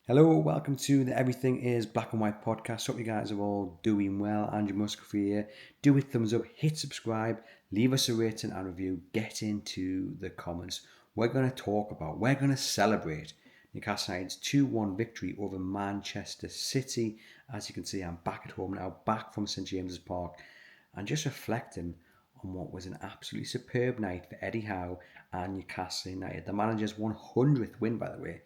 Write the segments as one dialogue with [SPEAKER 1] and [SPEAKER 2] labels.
[SPEAKER 1] Hello, welcome to the Everything is Black and White podcast. Hope you guys are all doing well. Andrew Musgrove here. Do a thumbs up, hit subscribe, leave us a rating and review, get into the comments. We're going to celebrate Newcastle United's 2-1 victory over Manchester City. As you can see, I'm back at home now, back from St James's Park, and just reflecting on what was an absolutely superb night for Eddie Howe and Newcastle United. The manager's 100th win, by the way,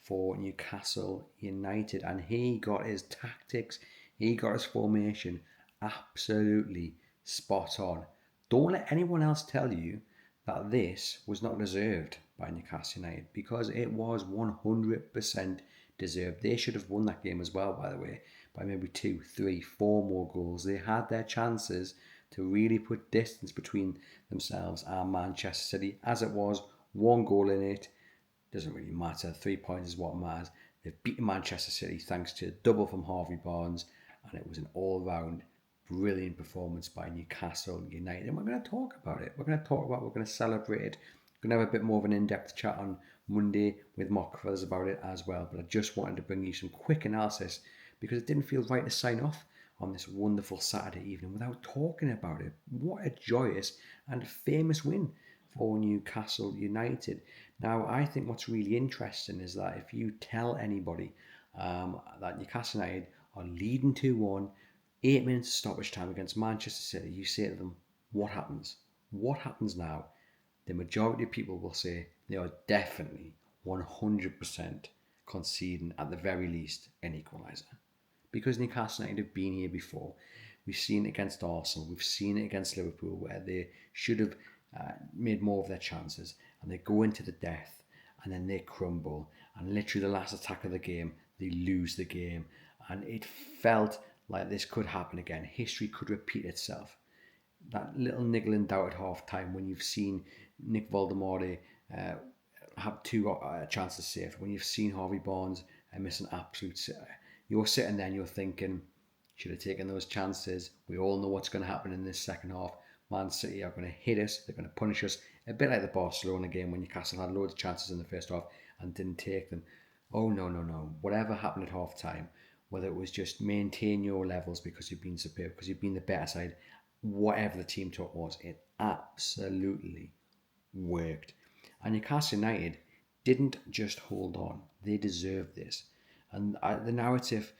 [SPEAKER 1] for Newcastle United, and he got his tactics, he got his formation absolutely spot on. Don't let anyone else tell you that this was not deserved by Newcastle United, because it was 100% deserved. They should have won that game as well, by the way, by maybe 2, 3, 4 more goals. They had their chances to really put distance between themselves and Manchester City. As it was, one goal in it, doesn't really matter. 3 points is what matters. They've beaten Manchester City thanks to a double from Harvey Barnes, and it was an all-round brilliant performance by Newcastle United. And we're going to talk about it. We're going to celebrate it. We're going to have a bit more of an in-depth chat on Monday with Mark Crothers about it as well. But I just wanted to bring you some quick analysis because it didn't feel right to sign off on this wonderful Saturday evening without talking about it. What a joyous and famous win for Newcastle United. Now, I think what's really interesting is that if you tell anybody that Newcastle United are leading 2-1, 8 minutes of stoppage time against Manchester City, you say to them, what happens? What happens now? The majority of people will say they are definitely 100% conceding at the very least an equaliser. Because Newcastle United have been here before. We've seen it against Arsenal, we've seen it against Liverpool, where they should have made more of their chances, and they go into the death and then they crumble, and literally the last attack of the game they lose the game, and it felt like this could happen again. History could repeat itself. That little niggling doubt at half time when you've seen Nick Voldemort have two chances saved, when you've seen Harvey Barnes miss an absolute, you're sitting there and you're thinking, should have taken those chances. We all know what's going to happen in this second half. Man City are going to hit us. They're going to punish us. A bit like the Barcelona game when Newcastle had loads of chances in the first half and didn't take them. Oh, no, no, no. Whatever happened at half time, whether it was just maintain your levels because you've been superb, because you've been the better side, whatever the team talk was, it absolutely worked. And Newcastle United didn't just hold on. They deserved this. And the narrative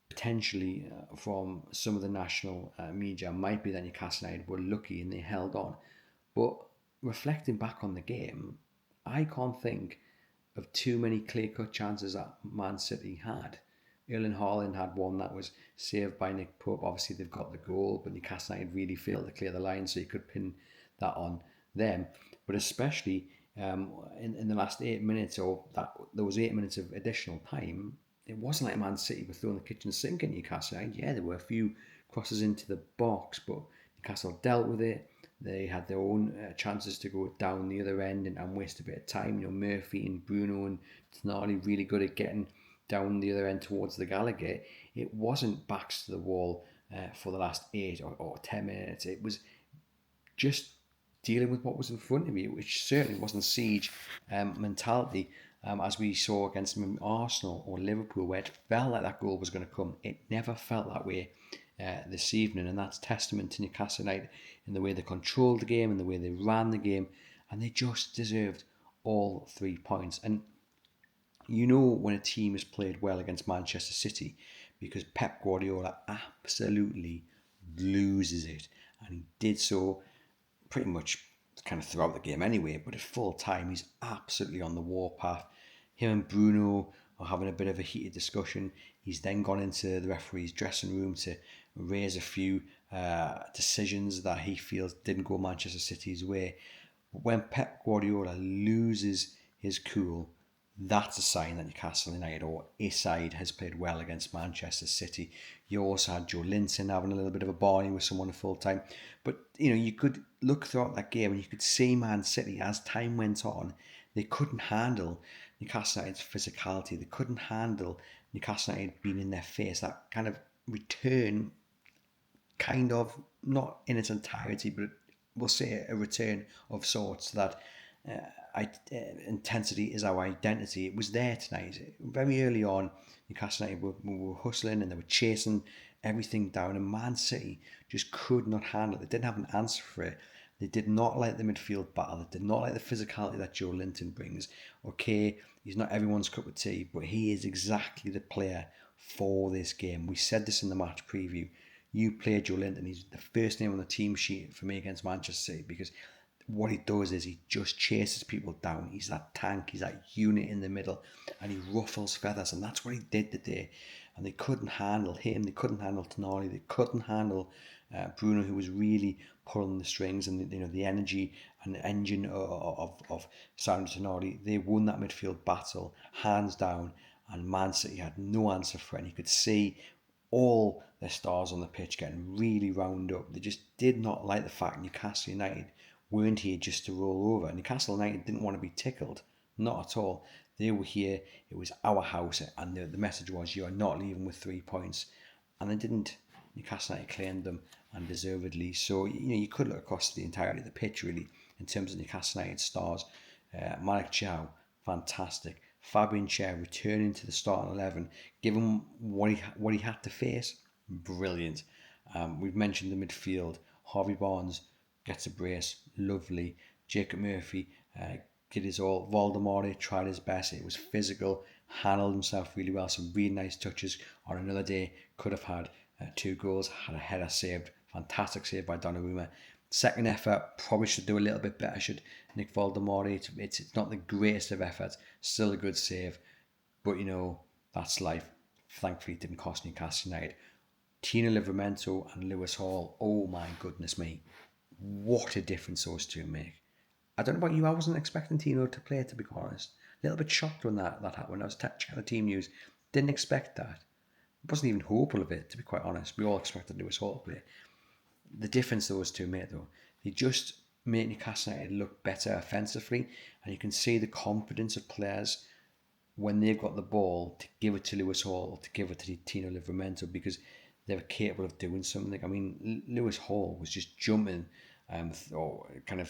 [SPEAKER 1] potentially from some of the national media might be that Newcastle United were lucky and they held on. But reflecting back on the game, I can't think of too many clear-cut chances that Man City had. Erling Haaland had one that was saved by Nick Pope. Obviously, they've got the goal, but Newcastle United really failed to clear the line, so you could pin that on them. But especially in the last 8 minutes, or that those 8 minutes of additional time, it wasn't like Man City were throwing the kitchen sink at Newcastle United. Yeah, there were a few crosses into the box, but Newcastle dealt with it. They had their own chances to go down the other end and waste a bit of time. Murphy and Bruno and Tonali really good at getting down the other end towards the Gallagher. It wasn't backs to the wall for the last 8 or 10 minutes. It was just dealing with what was in front of you, which certainly wasn't siege mentality, as we saw against Arsenal or Liverpool, where it felt like that goal was going to come. It never felt that way this evening, and that's testament to Newcastle United in the way they controlled the game and the way they ran the game, and they just deserved all 3 points. And when a team has played well against Manchester City, because Pep Guardiola absolutely loses it, and he did so pretty much kind of throughout the game anyway, but at full time he's absolutely on the warpath. Him and Bruno are having a bit of a heated discussion. He's then gone into the referee's dressing room to raise a few decisions that he feels didn't go Manchester City's way. But when Pep Guardiola loses his cool, that's a sign that Newcastle United or a side has played well against Manchester City. You also had Joe Linton having a little bit of a barney with someone at full time. But, you could look throughout that game and you could see Man City, as time went on, they couldn't handle Newcastle United's physicality. They couldn't handle Newcastle United being in their face. That kind of return, kind of, not in its entirety, but we'll say a return of sorts that intensity is our identity. It was there tonight. Very early on, Newcastle United were hustling and they were chasing everything down, and Man City just could not handle it. They didn't have an answer for it. They did not like the midfield battle. They did not like the physicality that Joe Linton brings. Okay, he's not everyone's cup of tea, but he is exactly the player for this game. We said this in the match preview. You play Joe Linton. He's the first name on the team sheet for me against Manchester City, because what he does is he just chases people down. He's that tank, he's that unit in the middle, and he ruffles feathers, and that's what he did today. And they couldn't handle him, they couldn't handle Tonali, they couldn't handle Bruno, who was really pulling the strings, and the energy and the engine of Sandro Tonali. They won that midfield battle hands down, and Man City had no answer for it. And you could see all their stars on the pitch getting really wound up. They just did not like the fact Newcastle United weren't here just to roll over. Newcastle United didn't want to be tickled, not at all. They were here, it was our house, and the message was, you are not leaving with 3 points. And they didn't. Newcastle United claimed them, and deservedly so. You could look across the entirety of the pitch, really, in terms of Newcastle United stars. Malik Chow, fantastic. Fabian Schär returning to the starting 11, given what he had to face, brilliant. We've mentioned the midfield. Harvey Barnes gets a brace, lovely. Jacob Murphy did his all. Voldemort tried his best. It was physical, handled himself really well. Some really nice touches. On another day, could have had 2 goals, had a header saved. Fantastic save by Donnarumma. Second effort, probably should do a little bit better, should Nick Voldemort. It's not the greatest of efforts, still a good save. But that's life. Thankfully, it didn't cost Newcastle United. Tino Livramento and Lewis Hall, oh my goodness me. What a difference those two make. I don't know about you, I wasn't expecting Tino to play, to be honest. A little bit shocked when that happened. I was checking the team news. Didn't expect that. I wasn't even hopeful of it, to be quite honest. We all expected Lewis Hall to play. The difference those two made, though, they just make Newcastle United look better offensively, and you can see the confidence of players when they've got the ball to give it to Lewis Hall, to give it to Tino Livramento, because they were capable of doing something. I mean, Lewis Hall was just jumping, or kind of,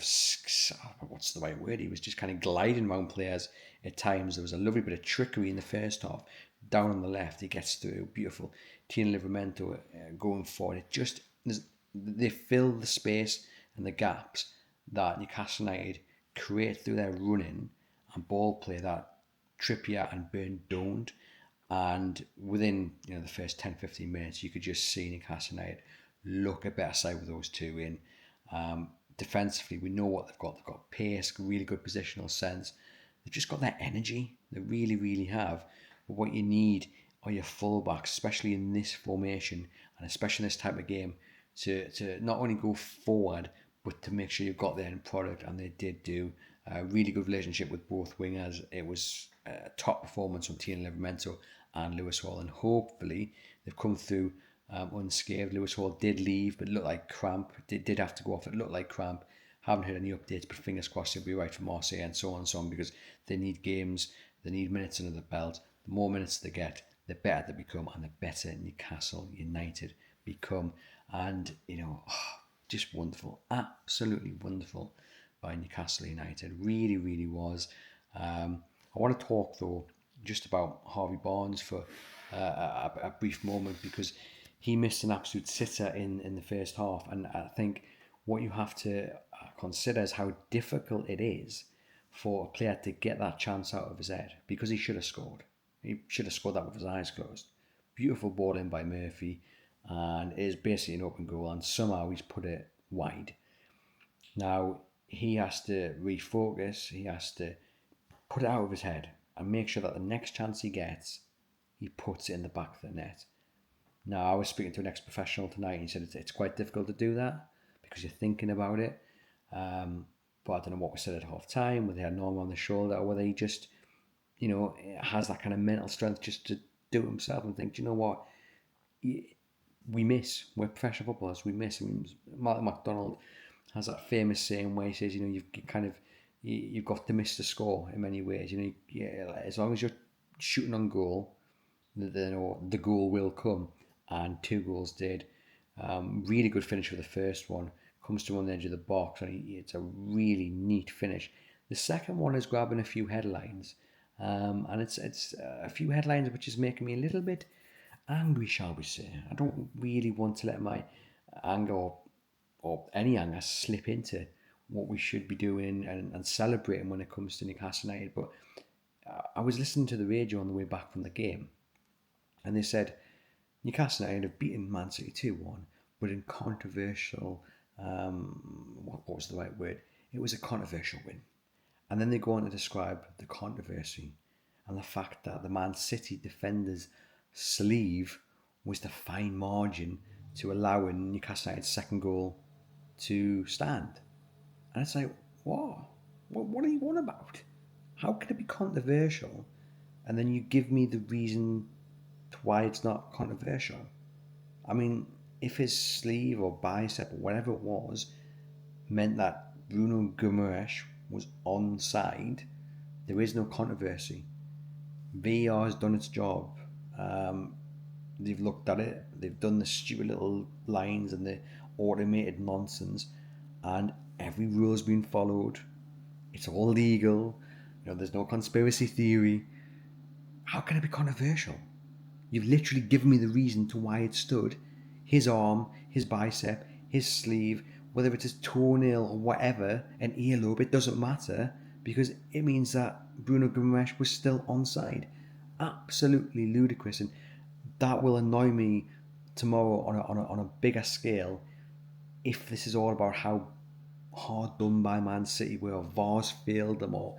[SPEAKER 1] what's the right word? He was just kind of gliding around players at times. There was a lovely bit of trickery in the first half. Down on the left, he gets through, beautiful. Tino Livramento going forward. They fill the space and the gaps that Newcastle United create through their running and ball play that Trippier and Burn don't. And within the first 10-15 minutes, you could just see Newcastle United look a better side with those two in. Defensively, we know what they've got. They've got pace, really good positional sense. They've just got that energy. They really, really have. But what you need are your fullbacks, especially in this formation and especially in this type of game, to not only go forward, but to make sure you've got the end product. And they did do a really good relationship with both wingers. It was a top performance from Tino Livramento and Lewis Hall, and hopefully they've come through unscathed. Lewis Hall did leave, but it looked like cramp. Did have to go off. It looked like cramp. Haven't heard any updates, but fingers crossed he'll be right for Marseille and so on and so on, because they need games, they need minutes under the belt. The more minutes they get, the better they become, and the better Newcastle United become. And just wonderful, absolutely wonderful by Newcastle United. Really, really was. I want to talk though just about Harvey Barnes for a brief moment, because he missed an absolute sitter in the first half, and I think what you have to consider is how difficult it is for a player to get that chance out of his head, because he should have scored. He should have scored that with his eyes closed. Beautiful ball in by Murphy, and it is basically an open goal, and somehow he's put it wide. Now he has to refocus, he has to put it out of his head and make sure that the next chance he gets, he puts it in the back of the net. Now, I was speaking to an ex-professional tonight, and he said it's quite difficult to do that because you're thinking about it. But I don't know what was said at half time, whether he had Norman on the shoulder, or whether he just, has that kind of mental strength just to do it himself and think, what, we miss. We're professional footballers. We miss. I mean, Martin McDonald has that famous saying where he says, you've got to miss the score in many ways. As long as you're shooting on goal, the goal will come, and 2 goals did. Really good finish for the first one. Comes to one edge of the box, and it's a really neat finish. The second one is grabbing a few headlines, and it's a few headlines which is making me a little bit angry, shall we say. I don't really want to let my anger or any anger slip into what we should be doing and celebrating when it comes to Newcastle United. But I was listening to the radio on the way back from the game, and they said Newcastle United have beaten Man City 2-1, but in controversial, what was the right word? It was a controversial win. And then they go on to describe the controversy and the fact that the Man City defender's sleeve was the fine margin to allowing Newcastle United's second goal to stand. And it's like, what? What are you on about? How can it be controversial? And then you give me the reason to why it's not controversial. I mean, if his sleeve or bicep or whatever it was meant that Bruno Guimaraes was onside, there is no controversy. VAR has done its job. They've looked at it. They've done the stupid little lines and the automated nonsense, and every rule has been followed. It's all legal. There's no conspiracy theory. How can it be controversial? You've literally given me the reason to why it stood. His arm, his bicep, his sleeve, whether it's his toenail or whatever, an earlobe, it doesn't matter, because it means that Bruno Guimaraes was still onside. Absolutely ludicrous, and that will annoy me tomorrow on a bigger scale if this is all about how hard done by Man City were, or VAR's failed them, or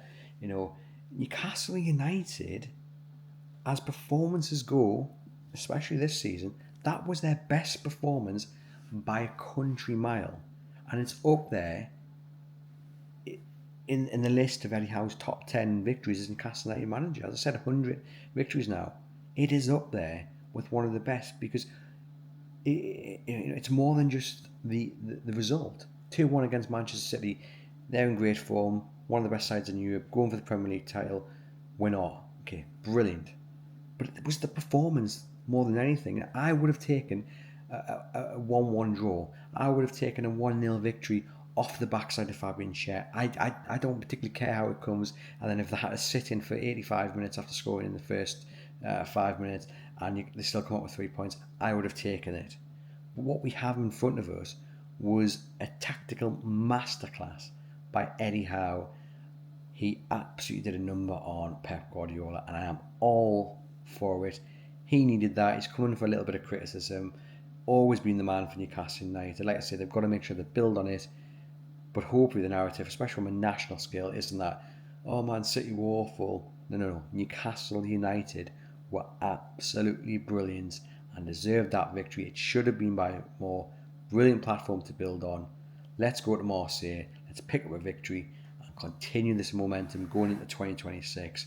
[SPEAKER 1] Newcastle United, as performances go, especially this season, that was their best performance by a country mile. And it's up there in the list of Eddie Howe's top 10 victories as Newcastle United manager. As I said, 100 victories now. It is up there with one of the best because it's more than just the result. 2-1 against Manchester City. They're in great form. One of the best sides in Europe. Going for the Premier League title. Winner. Okay, brilliant. But it was the performance more than anything. I would have taken a 1-1 draw. I would have taken a 1-0 victory off the backside of Fabian Schär. I don't particularly care how it comes. And then if they had to sit in for 85 minutes after scoring in the first 5 minutes and they still come up with 3 points, I would have taken it. But what we have in front of us was a tactical masterclass by Eddie Howe. He absolutely did a number on Pep Guardiola, and I am all for it. He needed that. He's coming for a little bit of criticism. Always been the man for Newcastle United. Like I said, they've got to make sure they build on it. But hopefully the narrative, especially from a national scale, isn't that, oh, Man City were awful. No. Newcastle United were absolutely brilliant and deserved that victory. It should have been by a more brilliant platform to build on. Let's go to Marseille. Let's pick up a victory and continue this momentum going into 2026.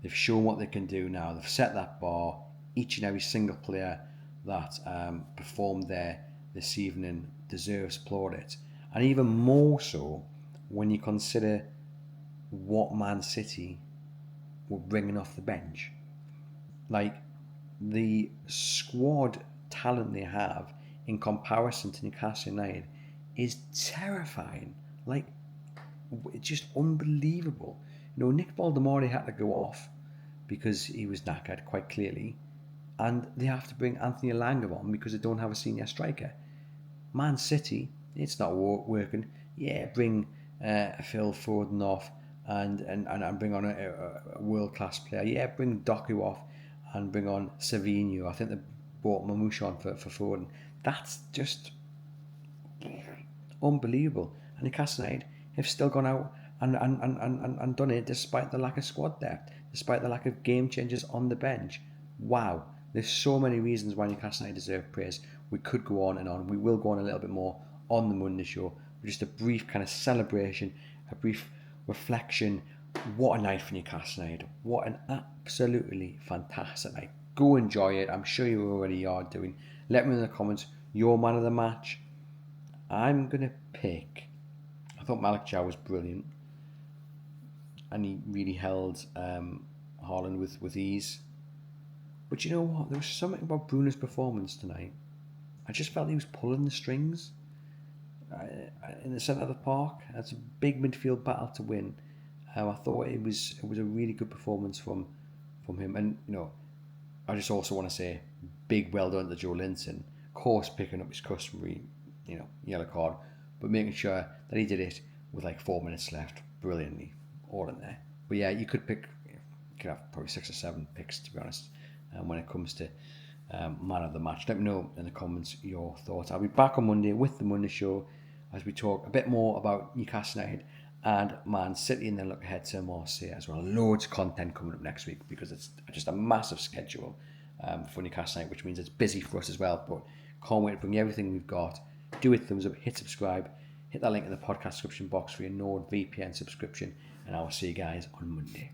[SPEAKER 1] They've shown what they can do now. They've set that bar. Each and every single player that performed there this evening deserves plaudits. And even more so when you consider what Man City were bringing off the bench. Like, the squad talent they have in comparison to Newcastle United is terrifying. Like, it's just unbelievable. Nick Baldomore had to go off because he was knackered, quite clearly, and they have to bring Anthony Elanga on because they don't have a senior striker. Man City, it's not working. Yeah, bring Phil Foden off and bring on a world-class player. Yeah, bring Doku off and bring on Savinho. I think they brought Mamouche on for Foden. That's just unbelievable. And Newcastle United have still gone out and done it despite the lack of squad depth, despite the lack of game changers on the bench. Wow, there's so many reasons why Newcastle United deserve praise. We could go on and on. We will go on a little bit more on the Monday show. Just a brief kind of celebration, a brief reflection. What a night for Newcastle United. What an absolutely fantastic night. Go enjoy it. I'm sure you already are doing. Let me know in the comments your man of the match. I'm going to pick, I thought Malik Chow was brilliant, and he really held Haaland with ease. But you know what? There was something about Bruno's performance tonight. I just felt he was pulling the strings in the centre of the park. That's a big midfield battle to win. I thought it was a really good performance from him, and I just also want to say big well done to Joe Linton. Of course, picking up his customary yellow card, but making sure that he did it with like 4 minutes left brilliantly, all in there. But yeah, you could have probably 6 or 7 picks, to be honest, when it comes to man of the match. Let me know in the comments your thoughts. I'll be back on Monday with the Monday show as we talk a bit more about Newcastle United and Man City, and then look ahead to Marseille as well. Loads of content coming up next week because it's just a massive schedule for Newcastle United, which means it's busy for us as well. But can't wait to bring you everything we've got. Do it, thumbs up, hit subscribe, hit that link in the podcast description box for your NordVPN subscription, and I will see you guys on Monday.